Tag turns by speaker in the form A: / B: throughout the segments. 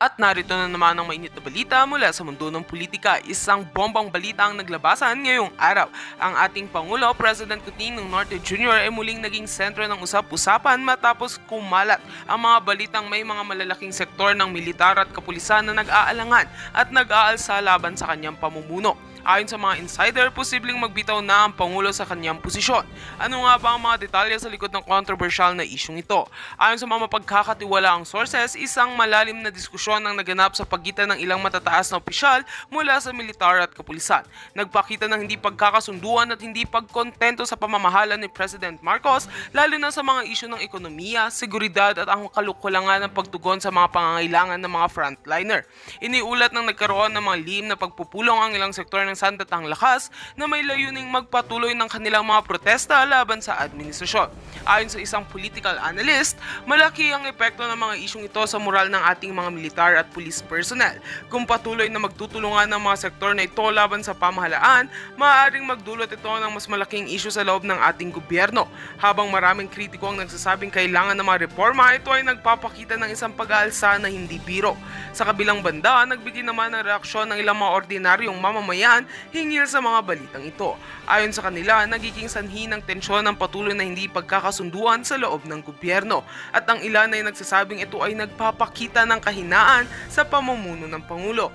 A: At narito na naman ang mainit na balita mula sa mundo ng politika. Isang bombang balita ang naglabasan ngayong araw. Ang ating Pangulo, President Coutinho Norte Jr. ay muling naging sentro ng usap-usapan matapos kumalat ang mga balitang may mga malalaking sektor ng militar at kapulisan na nag-aalangan at nag-aalsa laban sa kanyang pamumuno. Ayon sa mga insider, posibleng magbitaw na ang Pangulo sa kanyang posisyon. Ano nga ba ang mga detalye sa likod ng controversial na isyong ito? Ayon sa mga mapagkakatiwalaang sources, isang malalim na diskusyon ang naganap sa pagitan ng ilang matataas na opisyal mula sa militar at kapulisan. Nagpakita ng hindi pagkakasunduan at hindi pagkontento sa pamamahala ni President Marcos, lalo na sa mga isyu ng ekonomiya, seguridad at ang kalukulangan ng pagtugon sa mga pangangailangan ng mga frontliner. Iniulat ng nagkaroon ng mga lihim na pagpupulong ang ilang sektor ng sandatang lakas na may layuning magpatuloy ng kanilang mga protesta laban sa administrasyon. Ayon sa isang political analyst, malaki ang epekto ng mga isyong ito sa moral ng ating mga militar at police personnel. Kung patuloy na magtutulungan ng mga sektor na ito laban sa pamahalaan, maaaring magdulot ito ng mas malaking isyu sa loob ng ating gobyerno. Habang maraming kritiko ang nagsasabing kailangan ng mga reforma, ito ay nagpapakita ng isang pag-aalsa na hindi biro. Sa kabilang banda, nagbigay naman ng reaksyon ng ilang mga ordinaryong mamamayan hinggil sa mga balitang ito. Ayon sa kanila, nagiging sanhi ng tensyon ng patuloy na hindi pagkakasunduan sa loob ng gobyerno at ang ilan ay nagsasabing ito ay nagpapakita ng kahinaan sa pamumuno ng Pangulo.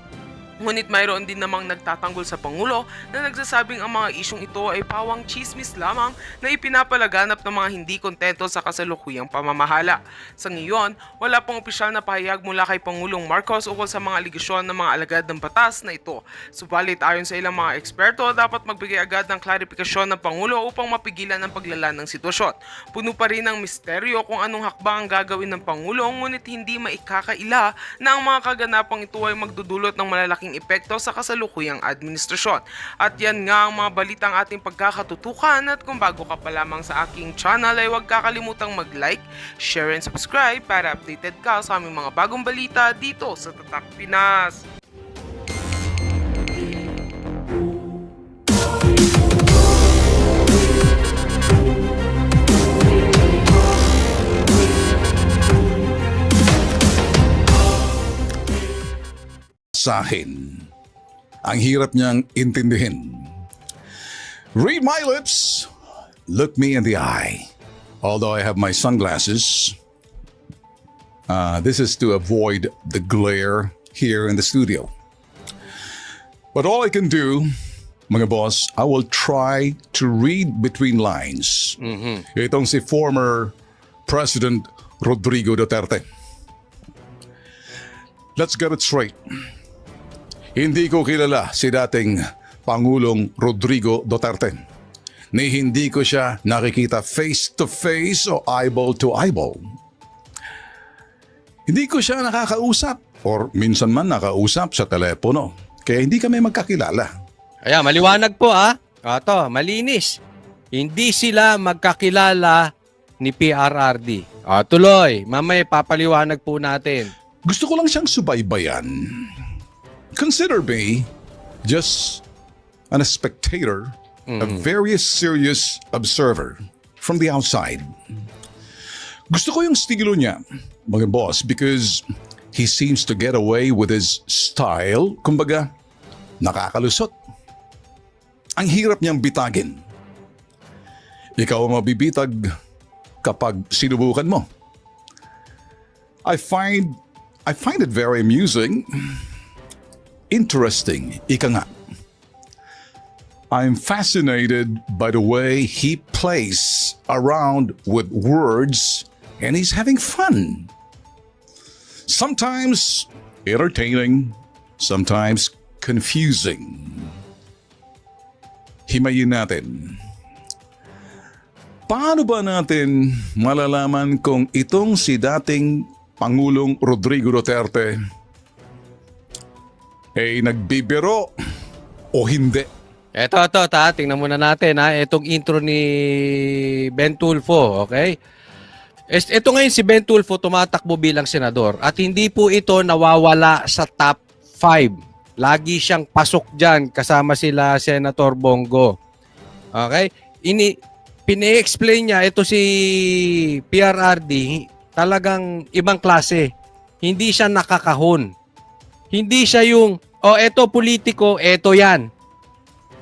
A: Ngunit mayroon din namang nagtatanggol sa Pangulo na nagsasabing ang mga isyong ito ay pawang chismis lamang na ipinapalaganap ng mga hindi kontento sa kasalukuyang pamamahala. Sa ngayon, wala pang opisyal na pahayag mula kay Pangulong Marcos ukol sa mga aligasyon ng mga alagad ng batas na ito. Subalit ayon sa ilang mga eksperto, dapat magbigay agad ng klarifikasyon ng Pangulo upang mapigilan ang paglala ng sitwasyon. Puno pa rin ang misteryo kung anong hakbang ang gagawin ng Pangulo, ngunit hindi maikakaila na ang mga kaganapang ito ay magdudulot ng malalaking epekto sa kasalukuyang administrasyon. At yan nga ang mga balitang ating pagkakatutukan, at kung bago ka pa lamang sa aking channel ay huwag kakalimutang mag-like, share and subscribe para updated ka sa aming mga bagong balita dito sa Tatak Pinas.
B: Sahin. Ang hirap niyang intindihin. Read my lips, look me in the eye. Although I have my sunglasses, this is to avoid the glare here in the studio. But all I can do, mga boss, I will try to read between lines. Itong si former President Rodrigo Duterte. Let's get it straight. Hindi ko kilala si dating Pangulong Rodrigo Duterte. Ni hindi ko siya nakikita face to face o eyeball to eyeball. Hindi ko siya nakakausap or minsan man nakausap sa telepono. Kaya hindi kami magkakilala.
C: Kaya maliwanag po Ito, malinis. Hindi sila magkakilala ni PRRD. Tuloy, mamaya papaliwanag po natin.
B: Gusto ko lang siyang subaybayan. Consider me just a spectator, a very serious observer from the outside. Gusto ko yung estilo niya, mga boss, because he seems to get away with his style. Kumbaga, nakakalusot. Ang hirap niyang bitagin. Ikaw ang mabibitag kapag sinubukan mo. I find it very amusing. Interesting, ika nga. I'm fascinated by the way he plays around with words and he's having fun. Sometimes entertaining, sometimes confusing. Himayin natin. Paano ba natin malalaman kung itong si dating Pangulong Rodrigo Duterte ay nagbibiro o hindi?
C: Ito, tingnan muna natin itong intro ni Ben Tulfo, okay? Ito ngayon si Ben Tulfo tumatakbo bilang senador at hindi po ito nawawala sa top 5. Lagi siyang pasok dyan kasama sila Senator Bongo. Okay? Pini-explain niya ito si PRRD talagang ibang klase. Hindi siya nakakahon. Hindi siya yung, eto politiko, eto yan.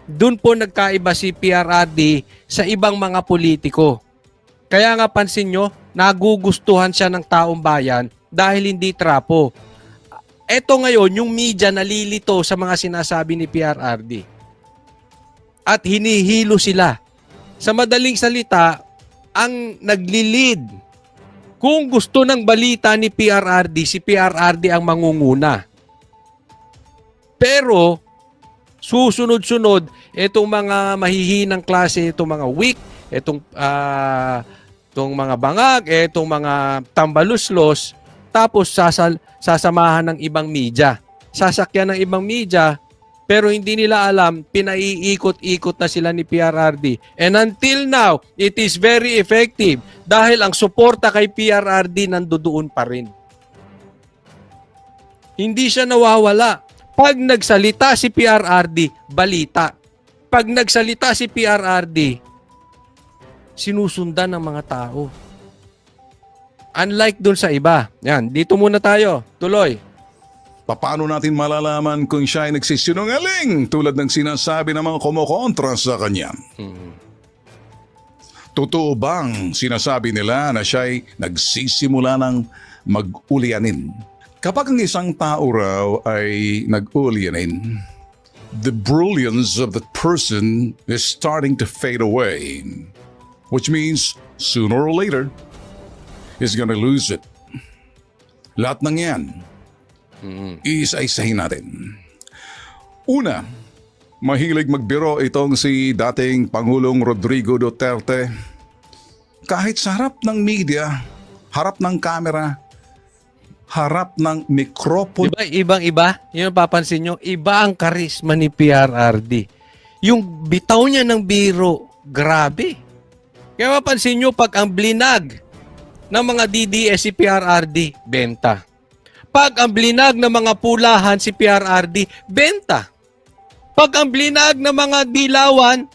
C: Doon po nagkaiba si PRRD sa ibang mga politiko. Kaya nga pansin nyo, nagugustuhan siya ng taong bayan dahil hindi trapo. Eto ngayon, yung media nalilito sa mga sinasabi ni PRRD. At hinihilo sila. Sa madaling salita, ang nagli-lead. Kung gusto ng balita ni PRRD, si PRRD ang mangunguna. Pero, susunod-sunod, itong mga mahihinang klase, itong mga weak, itong mga bangag, itong mga tambaluslos, tapos sasamahan ng ibang media. Sasakyan ng ibang media, pero hindi nila alam, pinaiikot-ikot na sila ni PRRD. And until now, it is very effective dahil ang suporta kay PRRD nandoon pa rin. Hindi siya nawawala. Pag nagsalita si PRRD, balita. Pag nagsalita si PRRD, sinusundan ng mga tao. Unlike dun sa iba. Yan, dito muna tayo. Tuloy.
B: Paano natin malalaman kung siya ay nagsisinungaling tulad ng sinasabi ng mga kumukontra sa kanya? Totoo bang sinasabi nila na siya ay nagsisimula ng mag-ulyanin? Kapag ang isang tao raw ay nag-ulyanin, the brilliance of that person is starting to fade away. Which means, sooner or later, he's gonna lose it. Lahat ng yan, iisa-isahin natin. Una, mahilig magbiro itong si dating Pangulong Rodrigo Duterte. Kahit sa harap ng media, harap ng kamera, harap ng mikropono.
C: Diba, ibang-iba? Yung papansin nyo, iba ang karisma ni PRRD. Yung bitaw niya ng biro, grabe. Kaya mapansin nyo, pag ang blinag ng mga DDS si PRRD, benta. Pag ang blinag ng mga pulahan si PRRD, benta. Pag ang blinag ng mga dilawan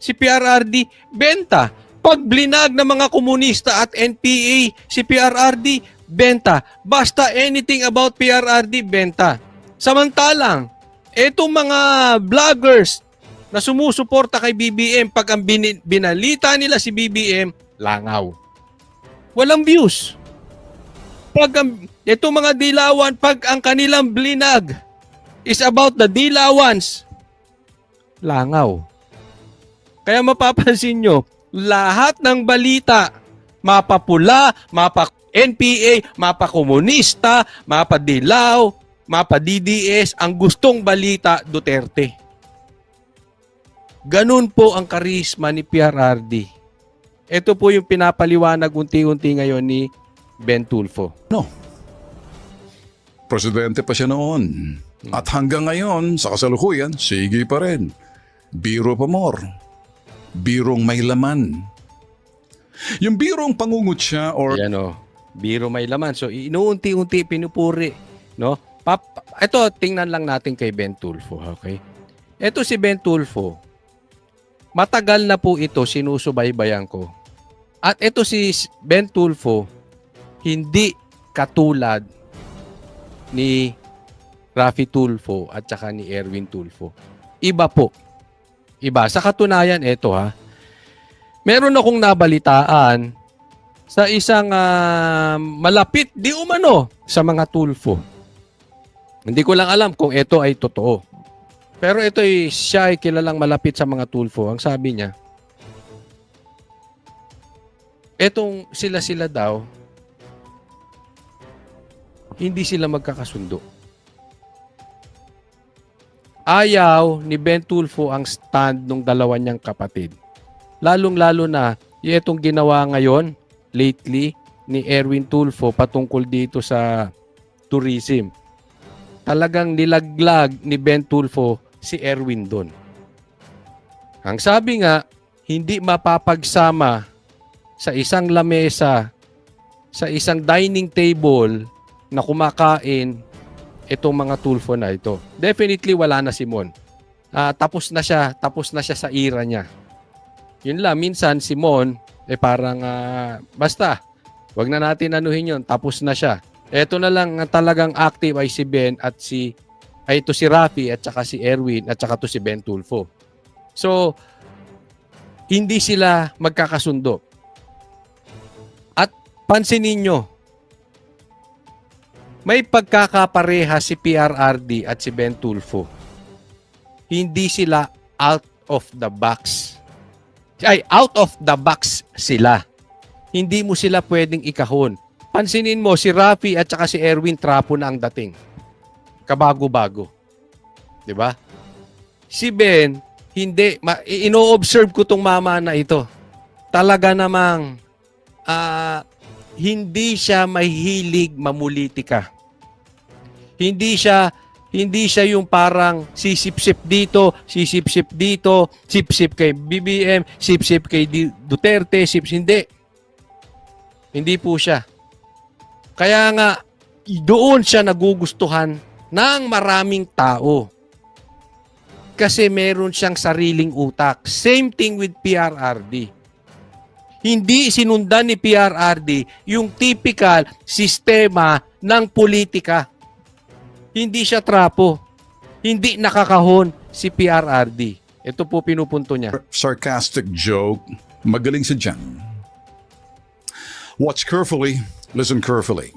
C: si PRRD, benta. Pag blinag ng mga komunista at NPA si PRRD, benta. Basta anything about PRRD, benta. Samantalang, etong mga vloggers na sumusuporta kay BBM, pag ang binalita nila si BBM, langaw. Walang views. Pag itong mga dilawan, pag ang kanilang blinag is about the dilawans, langaw. Kaya mapapansin nyo, lahat ng balita, mapapula, NPA, mapakomunista, mapadilaw, mapa-DDS, ang gustong balita, Duterte. Ganun po ang karisma ni PRRD. Ito po yung pinapaliwanag unti-unti ngayon ni Ben Tulfo.
B: No. Presidente pa siya noon. At hanggang ngayon, sa kasalukuyan, sige pa rin. Biro pa more. Birong may laman. Yung birong pangungutya or
C: Yan o, biro may laman. So, inuunti-unti pinupuri. No? Ito, tingnan lang natin kay Ben Tulfo. Okay? Ito si Ben Tulfo. Matagal na po ito sinusubaybayan ko. At ito si Ben Tulfo, hindi katulad ni Raffy Tulfo at saka ni Erwin Tulfo. Iba po. Iba. Sa katunayan, ito ha. Meron akong nabalitaan sa isang malapit di umano sa mga Tulfo. Hindi ko lang alam kung ito ay totoo. Pero ito ay siya ay kilalang malapit sa mga Tulfo. Ang sabi niya, etong sila daw, hindi sila magkakasundo. Ayaw ni Ben Tulfo ang stand ng dalawa niyang kapatid. Lalong-lalo na, itong ginawa ngayon, lately, ni Erwin Tulfo patungkol dito sa tourism. Talagang nilaglag ni Ben Tulfo si Erwin doon. Ang sabi nga, hindi mapapagsama sa isang lamesa, sa isang dining table na kumakain itong mga Tulfo na ito. Definitely wala na si Mon. Tapos na siya sa ira niya. Yun lang, minsan si Mon, parang basta, wag na natin anuhin yun, tapos na siya. Ito na lang ang talagang active ay si Ben at ito si Rafi at saka si Erwin at saka to si Ben Tulfo. So, hindi sila magkakasundo. At pansinin nyo, may pagkakapareha si PRRD at si Ben Tulfo. Hindi sila out of the box. Out of the box sila. Hindi mo sila pwedeng ikahon. Pansinin mo, si Rafi at saka si Erwin trapo na ang dating. Kabago-bago. 'Di ba? Si Ben, hindi. Ino-observe ko tong mama na ito. Talaga namang hindi siya mahilig mamulitika. Hindi siya yung parang sisip-sip dito, sip-sip kay BBM, sip-sip kay Duterte, hindi. Hindi po siya. Kaya nga, doon siya nagugustuhan ng maraming tao. Kasi meron siyang sariling utak. Same thing with PRRD. Hindi sinundan ni PRRD yung typical sistema ng politika. Hindi siya trapo. Hindi nakakahon si PRRD. Ito po pinupunto niya.
B: Sarcastic joke, magaling sa dyan. Watch carefully, listen carefully.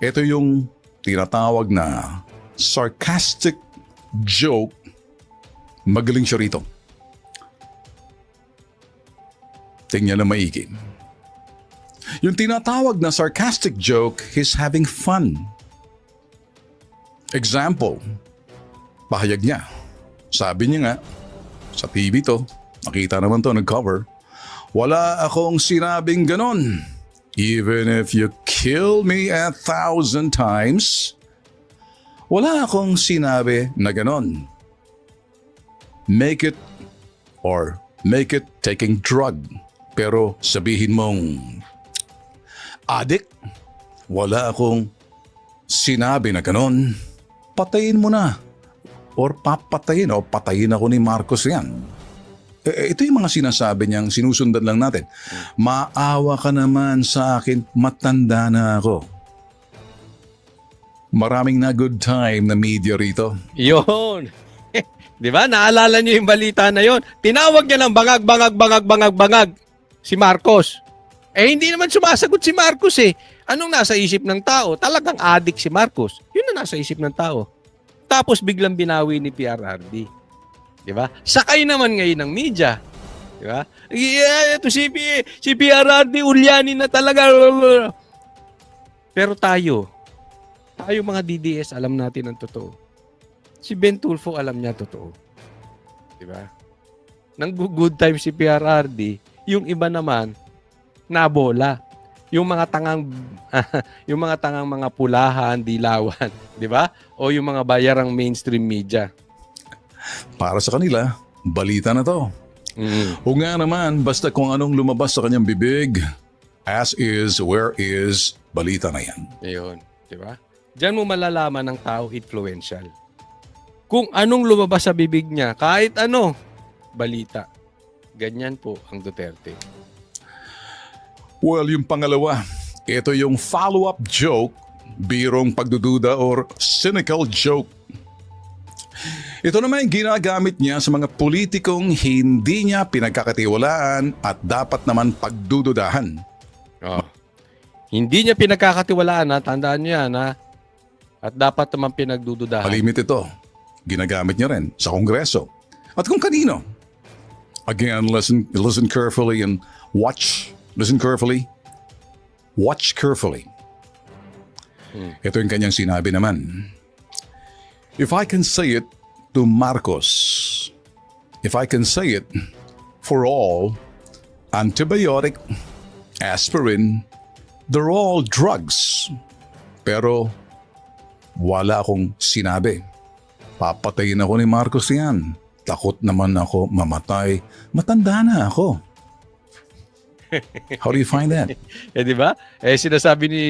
B: Ito yung tinatawag na sarcastic joke, magaling siya rito. Tingnan na maigi. Yung tinatawag na sarcastic joke, he's having fun. Example, pahayag niya. Sabi niya nga, sa TV to, nakita naman to, nag-cover, wala akong sinabing ganon. Even if you kill me 1,000 times, wala akong sinabi na ganon. Make it taking drug. Pero sabihin mong, addict, wala akong sinabi na ganon. Patayin mo na. Or papatayin o patayin ako ni Marcos yan. Ito yung mga sinasabi niyang sinusundan lang natin. Maawa ka naman sa akin, matanda na ako. Maraming na good time na media rito.
C: Yun. Di ba? Naalala niyo yung balita na yon. Tinawag niya ng bangag si Marcos. Hindi naman sumasagot si Marcos eh. Anong nasa isip ng tao? Talagang addict si Marcos. Yun ang nasa isip ng tao. Tapos biglang binawi ni PRRD. Di ba? Sakay naman ngayon ng media. Di ba? Yeah, ito si PRRD, ulyanin na talaga. Pero tayo mga DDS, alam natin ang totoo. Si Ben Tulfo, alam niya totoo. Di ba? Nang good time si PRRD, yung iba naman, nabola. Yung mga tangang mga pulahan, dilawan, di ba? O yung mga bayarang mainstream media.
B: Para sa kanila, balita na to. O nga naman, basta kung anong lumabas sa kanyang bibig, as is, where is, balita na yan.
C: Ayun, di ba? Diyan mo malalaman ng tao influential. Kung anong lumabas sa bibig niya, kahit ano, balita. Ganyan po ang Duterte.
B: Well, yung pangalawa, ito yung follow-up joke, birong pagdududa or cynical joke. Ito naman yung ginagamit niya sa mga politikong hindi niya pinagkakatiwalaan at dapat naman pagdududahan.
C: Oh. Hindi niya pinagkakatiwalaan, ha? Tandaan niyo yan, ha? At dapat naman pinagdududahan.
B: Malimit ito. Ginagamit niya rin sa Kongreso. At kung kanino. Again, listen carefully and watch. Listen carefully. Watch carefully. Ito yung kanyang sinabi naman. If I can say it to Marcos, if I can say it for all, antibiotic, aspirin, they're all drugs. Pero wala akong sinabi. Papatayin ako ni Marcos yan. Takot naman ako mamatay. Matanda na ako. How do you find that?
C: Di ba? Sinasabi ni,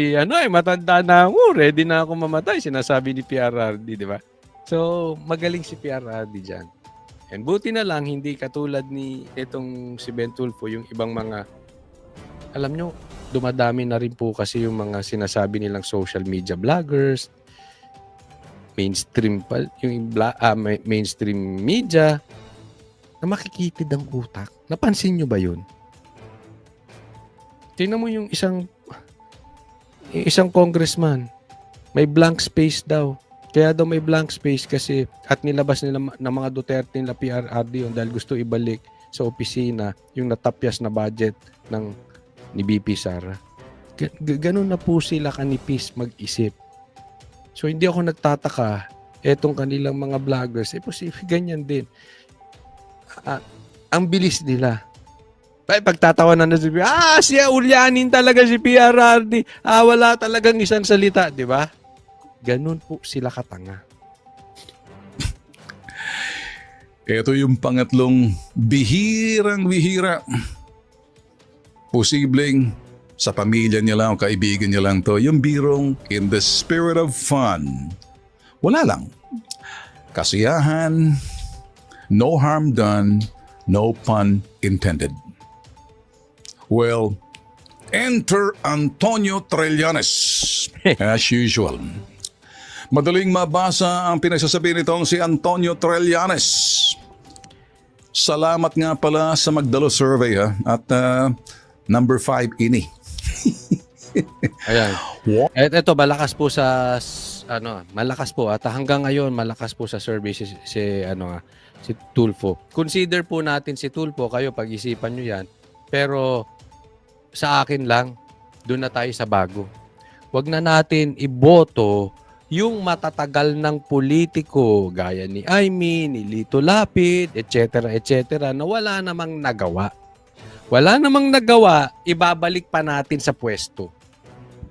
C: matanda na ako, ready na ako mamatay. Sinasabi ni PRRD, di ba? So, magaling si PRRD dyan. And buti na lang, hindi katulad ni itong si Ben Tulfo, yung ibang mga, alam nyo, dumadami na rin po kasi yung mga sinasabi nilang social media vloggers, mainstream mainstream media na makikitid ang utak. Napansin nyo ba yun? Tingnan mo yung isang congressman, may blank space daw. Kaya daw may blank space kasi at nilabas nila ng mga Duterte nila PRRD yun dahil gusto ibalik sa opisina yung natapyas na budget ni BP Sara. Ganun na po sila kanipis mag-isip. So hindi ako nagtataka etong kanilang mga vloggers, posible ganyan din. Ang bilis nila. Pagtatawanan na siya ulyanin talaga si PRRD. Wala talagang isang salita, di ba? Ganun po sila katanga.
B: Ito yung pangatlong bihirang-bihira. Posibleng sa pamilya niya lang o kaibigan niya lang to. Yung birong in the spirit of fun. Wala lang. Kasiyahan, no harm done, no pun intended. Well, enter Antonio Trillanes as usual. Madaling mabasa ang pinagsasabi nitong si Antonio Trillanes. Salamat nga pala sa Magdalo survey ha. At number 5 ini.
C: Ayan. Ito malakas po sa malakas po at hanggang ngayon malakas po sa survey si Tulfo. Consider po natin si Tulfo, kayo pag-isipan niyo 'yan. Pero sa akin lang, doon na tayo sa bago. Huwag na natin iboto yung matatagal ng politiko gaya ni Aimee, ni Lito Lapid, etc. na wala namang nagawa. Wala namang nagawa, ibabalik pa natin sa pwesto.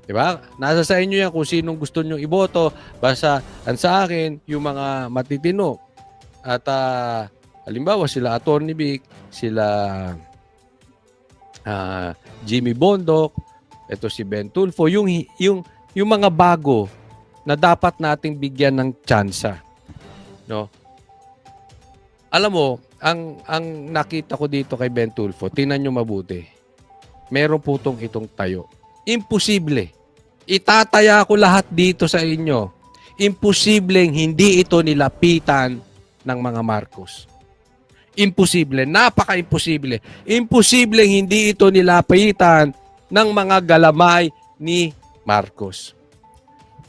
C: Diba? Nasa sa inyo yan kung sinong gusto nyo iboto. Basta sa akin, yung mga matitino. At halimbawa sila Atty. Vic, sila Jimmy Bondoc, ito si Ben Tulfo, yung mga bago na dapat nating bigyan ng tsansa. No? Alam mo, ang nakita ko dito kay Ben Tulfo, tingnan nyo mabuti. Meron po itong tayo. Imposible. Itataya ko lahat dito sa inyo. Imposibleng hindi ito nilapitan ng mga Marcos. Imposible. Napaka-imposible. Imposibleng hindi ito nilapitan ng mga galamay ni Marcos.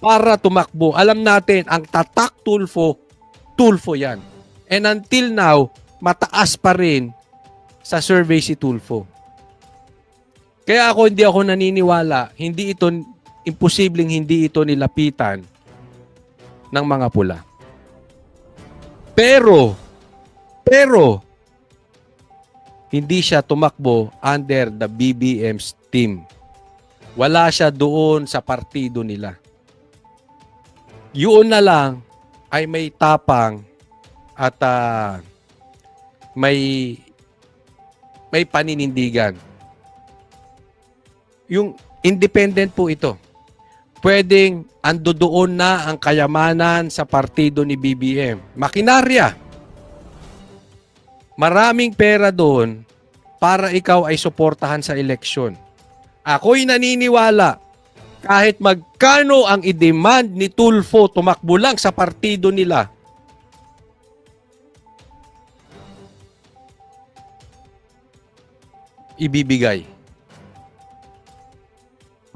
C: Para tumakbo, alam natin, ang tatak Tulfo, Tulfo yan. And until now, mataas pa rin sa survey si Tulfo. Kaya hindi ako naniniwala, imposibleng hindi ito nilapitan ng mga pula. Pero, hindi siya tumakbo under the BBM's team. Wala siya doon sa partido nila. Yun na lang ay may tapang at may paninindigan. Yung independent po ito. Pwedeng ando doon na ang kayamanan sa partido ni BBM. Makinarya. Maraming pera doon para ikaw ay suportahan sa eleksyon. Ako'y naniniwala kahit magkano ang i-demand ni Tulfo tumakbo lang sa partido nila, ibibigay.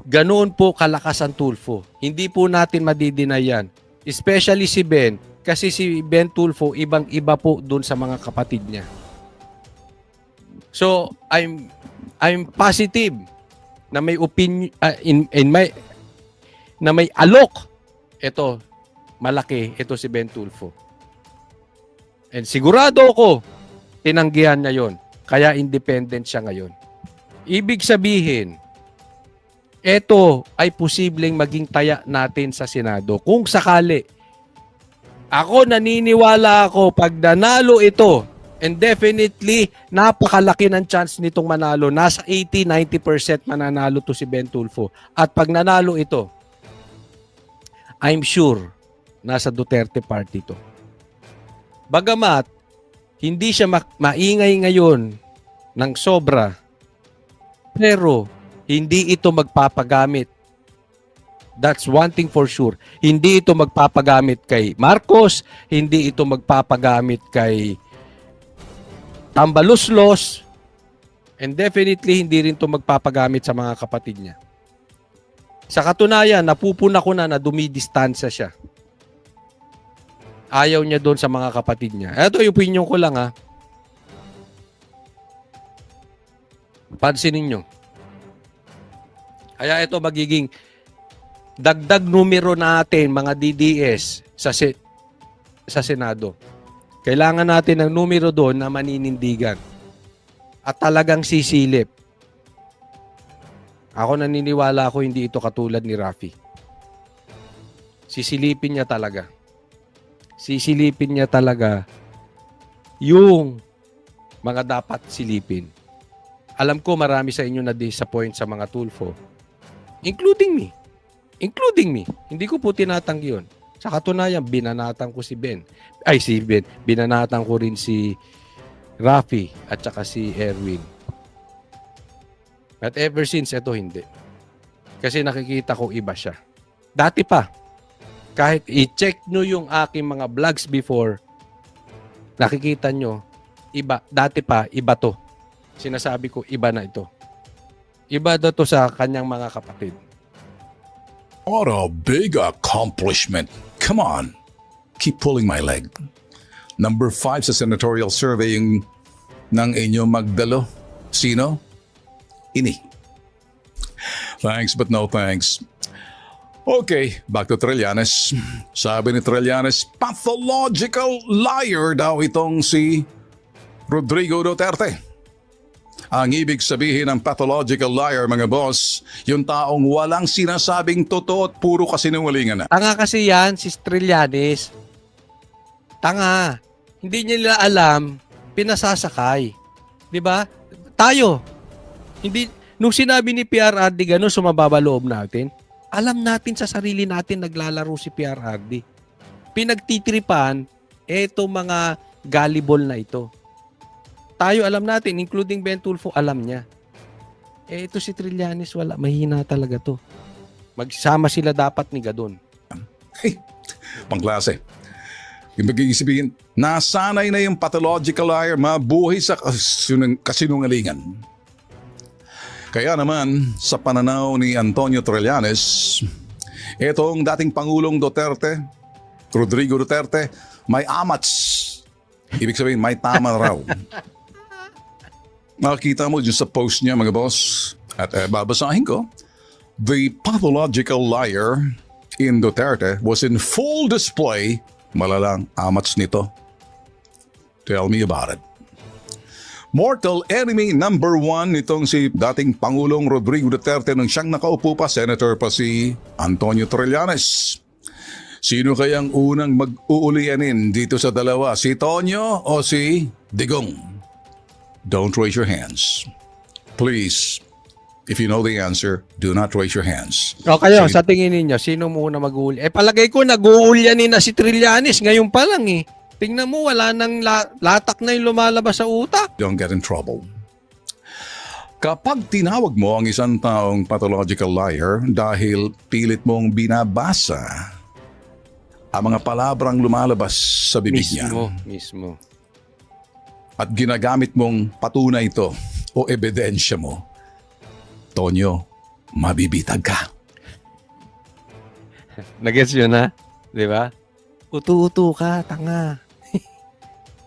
C: Ganoon po kalakas ang Tulfo. Hindi po natin madidinayan. Especially si Ben. Kasi si Ben Tulfo, ibang-iba po doon sa mga kapatid niya. So, I'm positive na may opinion, na may alok. Ito, malaki. Ito si Ben Tulfo. And sigurado ako, tinanggihan niya yon. Kaya independent siya ngayon. Ibig sabihin, ito ay posibleng maging taya natin sa Senado. Kung sakali, ako naniniwala ako pag nanalo ito, and definitely napakalaki ng chance nitong manalo. Nasa 80-90% mananalo to si Ben Tulfo. At pag nanalo ito, I'm sure nasa Duterte party to. Bagamat hindi siya maingay ngayon ng sobra, pero Hindi ito magpapagamit. That's one thing for sure. Hindi ito magpapagamit kay Marcos, hindi ito magpapagamit kay Tambaluslos, and definitely hindi rin ito magpapagamit sa mga kapatid niya. Sa katunayan, napupuna ko na dumidistansya siya. Ayaw niya doon sa mga kapatid niya. Ito yung opinion ko lang ha. Pansinin nyo. Kaya ito magiging dagdag numero natin mga DDS sa Senado. Kailangan natin ng numero doon na maninindigan at talagang sisilip. Ako naniniwala ako hindi ito katulad ni Rafi. Sisilipin niya talaga. Sisilipin niya talaga yung mga dapat silipin. Alam ko marami sa inyo na disappoint sa mga Tulfo, including me. Hindi ko po tinatanggi yun. Sa katunayan, binanatan ko si Ben. Binanatan ko rin si Rafi at saka si Erwin. But ever since, ito hindi. Kasi nakikita ko iba siya. Dati pa, kahit i-check nyo yung aking mga vlogs before, nakikita nyo, iba. Dati pa, iba to. Sinasabi ko, iba na ito. Iba daw to sa kanyang mga kapatid.
B: What a big accomplishment. Come on. Keep pulling my leg. Number 5 sa senatorial surveying ng inyo Magdalo. Sino? Ini. Thanks but no thanks. Okay, back to Trillanes. Sabi ni Trillanes, pathological liar daw itong si Rodrigo Duterte. Ang ibig sabihin ng pathological liar, mga boss, yung taong walang sinasabing totoo at puro kasinungalingan na.
C: Tanga kasi yan, si Trillanes. Tanga. Hindi nila alam, pinasasakay. 'Di ba? Tayo. Hindi, nung sinabi ni PRRD gano'n, sumababa loob natin. Alam natin sa sarili natin naglalaro si PRRD. Pinagtitripan, eto mga gullible na ito. Tayo alam natin, including Ben Tulfo, alam niya. Ito si Trillanes, wala. Mahina talaga to. Magsama sila dapat ni Gadon.
B: Hey, pangklase. Yung magiging sabihin, nasanay na yung pathological liar mabuhay sa kasinungalingan. Kaya naman, sa pananaw ni Antonio Trillanes, itong dating Pangulong Duterte, Rodrigo Duterte, may amats. Ibig sabihin, may tama raw. Makikita mo dyan sa post niya, mga boss, at babasahin ko, the pathological liar in Duterte was in full display. Malalang amats nito. Tell me about it. Mortal enemy number 1 nitong si dating Pangulong Rodrigo Duterte nung siyang nakaupo pa, Senator pa si Antonio Trillanes. Sino kayang unang mag-uulianin dito sa dalawa? Si Tonyo o si Digong? Don't raise your hands. Please, if you know the answer, do not raise your hands.
C: O kayo, sa tingin ninyo, sino muna mag-uuli? Palagay ko nag-uulyanin na si Trillanes ngayon pa lang eh. Tingnan mo, wala nang latak na yung lumalabas sa utak.
B: Don't get in trouble. Kapag tinawag mo ang isang taong pathological liar dahil pilit mong binabasa ang mga palabrang lumalabas sa bibig niya
C: Mismo.
B: at ginagamit mong patunay ito o ebidensya mo, Tonyo, mabibitag ka.
C: Nag-gets yun ha? Di ba? Utu-utu ka, tanga.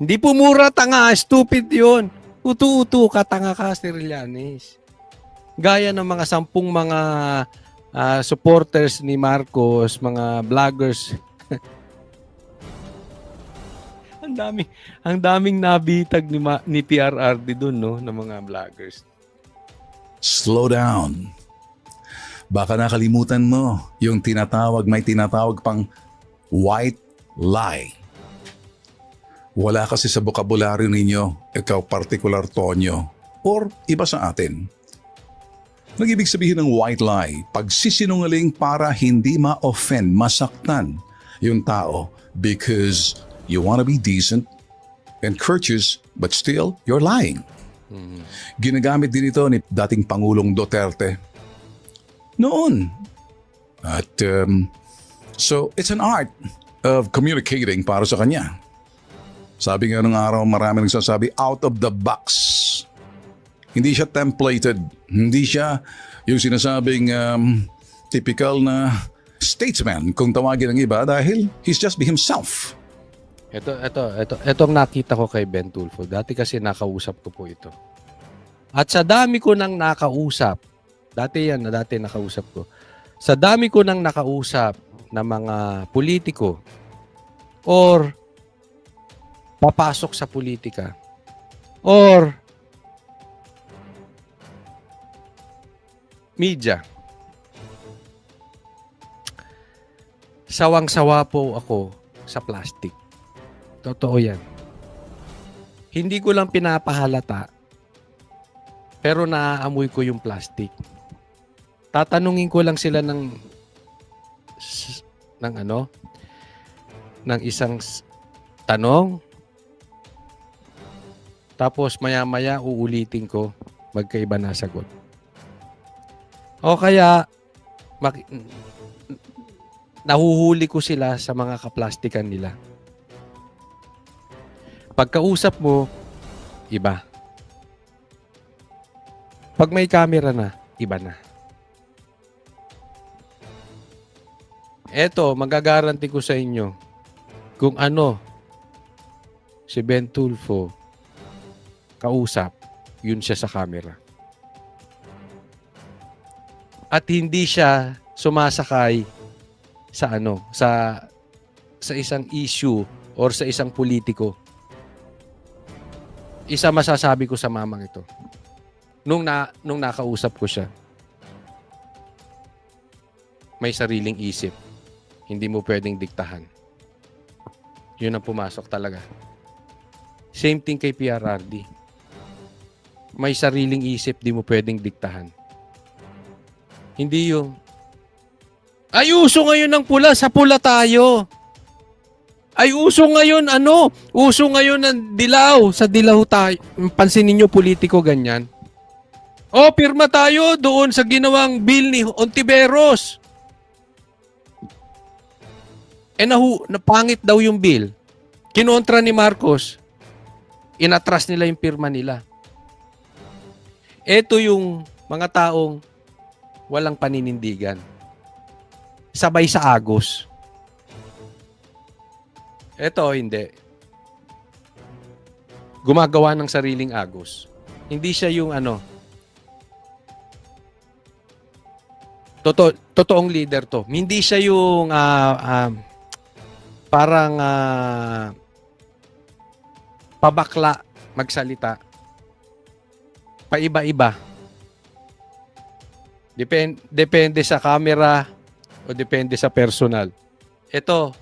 C: Hindi po mura, tanga. Stupid yun. Utu-utu ka, tanga ka, Trillanes. Gaya ng mga 10 mga supporters ni Marcos, mga vloggers. Ang daming nabitag ni PRRD doon, no, ng mga vloggers.
B: Slow down. Baka nakalimutan mo yung may tinatawag pang white lie. Wala kasi sa bokabularyo ninyo, ikaw particular Tonyo, or iba sa atin. Nag-ibig sabihin ng white lie, pagsisinungaling para hindi ma-offend, masaktan yung tao because you want to be decent and courteous but still you're lying. Ginagamit din ito ni dating Pangulong Duterte noon. At so it's an art of communicating para sa kanya. Sabi nga nung araw, marami nagsasabi, out of the box. Hindi siya templated. Hindi siya yung sinasabing typical na statesman kung tawagin ng iba dahil he's just be himself.
C: Ito ang nakita ko kay Ben Tulfo. Dati kasi nakausap ko po ito. At sa dami ko nang nakausap, dati nakausap ko. Sa dami ko nang nakausap na mga politiko or papasok sa politika or media, sawang-sawa po ako sa plastic. Totoo yan. Hindi ko lang pinapahalata, pero naaamoy ko yung plastic. Tatanungin ko lang sila ng isang tanong. Tapos maya-maya uulitin ko, magkaiba na sagot. O kaya nahuhuli ko sila sa mga kaplastikan nila. Pagkausap mo, iba. Pag may camera na, iba na. Eto, magagaranti ko sa inyo kung ano si Ben Tulfo kausap, yun siya sa camera. At hindi siya sumasakay sa sa isang issue or sa isang politiko. Isa masasabi ko sa mamang ito. Nung nakausap ko siya, may sariling isip. Hindi mo pwedeng diktahan. Yun ang pumasok talaga. Same thing kay PRRD. May sariling isip, di mo pwedeng diktahan. Hindi yung, ay uso ngayon ng pula, sa pula tayo. Ay uso ngayon, uso ngayon ng dilaw, sa dilaw tayo. Pansinin nyo, politiko ganyan. O, pirma tayo doon sa ginawang bill ni Ontiveros. Napangit daw yung bill. Kinontra ni Marcos. Inatras nila yung pirma nila. Ito yung mga taong walang paninindigan. Sabay sa agos. Ito, hindi. Gumagawa ng sariling agos. Hindi siya yung totoong leader to. Hindi siya yung parang pabakla magsalita. Paiba-iba. Depende sa camera o depende sa personal. Ito,